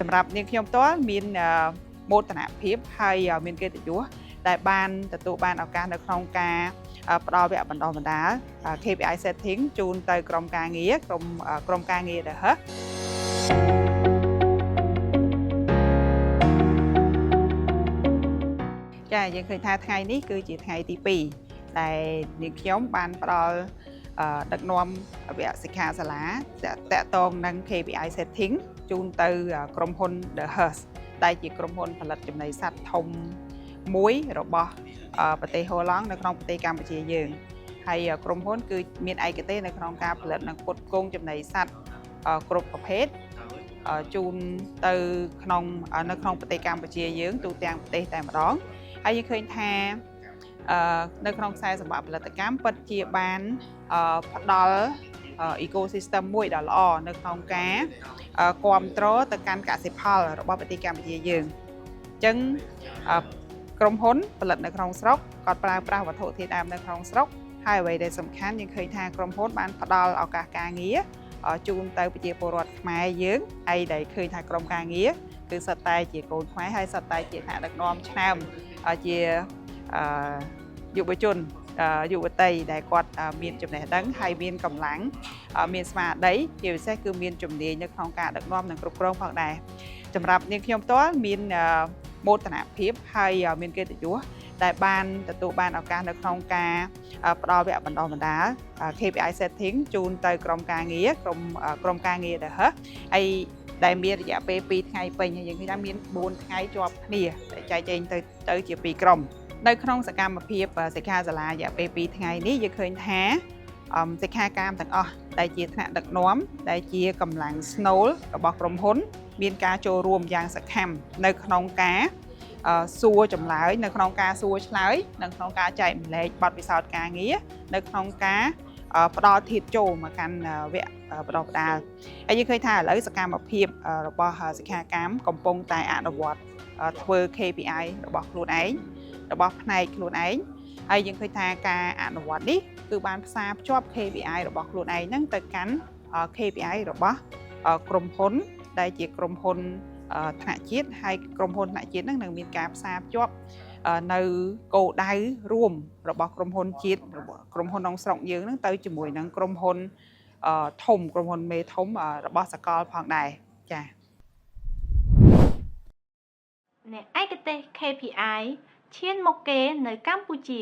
សម្រាប់នាងខ្ញុំផ្ទាល់មានមោទនភាពហើយមានកិត្តិយសដែលបានទទួលបានឱកាសនៅក្នុងការផ្ដល់វគ្គបណ្ដុះបណ្ដាល KPI setting ជូនទៅក្រុមការងារក្រុមការងារដែលចា៎យើងឃើញថាថ្ងៃនេះគឺជាថ្ងៃទី2ដែលនាងខ្ញុំបានផ្ដល់ដឹកនាំវគ្គសិក្ខាសាលាតាក់ទងនឹង KPI setting ជូនទៅក្រុមហ៊ុន The Hearst ដែលជាក្រុមហ៊ុនផលិតចំណីសត្វធំមួយរបស់ប្រទេសហូឡង់នៅក្នុងប្រទេសកម្ពុជាយើងហើយក្រុមហ៊ុនគឺមានឯកទេសនៅក្នុងការផលិតនិងផ្គត់ផ្គង់ចំណីសត្វគ្រប់ប្រភេទជូនទៅនៅក្នុងប្រទេសកម្ពុជាយើងទូទាំងប្រទេសតែម្ដងហើយយើងឃើញថានៅក្នុងខ្សែសង្វាក់ផលិតកម្មពិតជាបានផ្ដល់ ecosystem មួយដ៏ល្អនៅក្នុងការគ្រប់គ្រងទៅកាន់កសិផលរបស់ប្រទេសកម្ពុជាយើងអញ្ចឹងក្រុមហ៊ុនផលិតនៅក្នុងស្រុកគាត់ប្រើប្រាស់វត្ថុធាតុដើមនៅក្នុងស្រុកហើយអ្វីដែលសំខាន់យើងឃើញថាក្រុមហ៊ុនបានផ្ដល់ឱកាសការងារជូនទៅប្រជាពលរដ្ឋខ្មែរយើងហើយដែលឃើញថាក្រុមការងារគឺសុទ្ធតែជាកូនខ្មែរហើយសុទ្ធតែជាថ្នាក់ដឹកនាំឆ្នើមជាយុវជនយុវតីដែលគាត់មានចំណេះដឹងហើយមានកម្លាំងមានស្មារតីជាពិសេសគឺមានជំនាញនៅក្នុងការដឹកនាំនិងគ្រប់គ្រងផងដែរសម្រាប់នាងខ្ញុំផ្ទាល់មានមោទនភាពហើយមានកិត្តិយសដែលបានទទួលបានឱកាសនៅក្នុងការផ្ដល់វគ្គបណ្ដុះបណ្ដាល KPI setting ជូនទៅក្រុមការងារក្រុមការងារ The Hearst ហើយដែលមានរយៈពេល2ថ្ងៃពេញហើយយើងឃើញថាមាន4ថ្ងៃជាប់គ្នាចែកចែងទៅជា2ក្រុមនៅក្នុងសកម្មភាពសិក្ខាសាលារយៈពេល2ថ្ងៃនេះយើងឃើញថាសិក្ខាកាមទាំងអស់ដែលជាថ្នាក់ដឹកនាំដែលជាកម្លាំងស្នូលរបស់ក្រុមហ៊ុនមានការចូលរួមយ៉ាងសកម្មនៅក្នុងការសួរចម្លើយនៅក្នុងការសួរឆ្លើយនៅក្នុងការចែកម្លែកបទពិសោធន៍ការងារនៅក្នុងការផ្ដល់ធាតុចូលមកកាន់វគ្គបណ្ដុះបណ្ដាលហើយយើងឃើញថាឥឡូវសកម្មភាពរបស់សិក្ខាកាមកំពុងតែអនុវត្តធ្វើ KPI របស់ខ្លួនឯងរបស់ផ្នែកខ្លួនឯងហើយយើងឃើញថាការអនុវត្តនេះគឺបានផ្សារភ្ជាប់ KPI របស់ខ្លួនឯងហ្នឹងទៅកាន់ KPI របស់ក្រុមហ៊ុនដែលជាក្រុមហ៊ុនថ្នាក់ជាតិហើយក្រុមហ៊ុនថ្នាក់ជាតិហ្នឹងនឹងមានការផ្សារភ្ជាប់នៅគោលដៅរួមរបស់ក្រុមហ៊ុនជាតិរបស់ក្រុមហ៊ុនក្នុងស្រុកយើងហ្នឹងទៅជាមួយនឹងក្រុមហ៊ុនធំក្រុមហ៊ុនមេធំរបស់សកលផងដែរចា៎អ្នកឯកទេស KPI ឈានមកគេនៅកម្ពុជា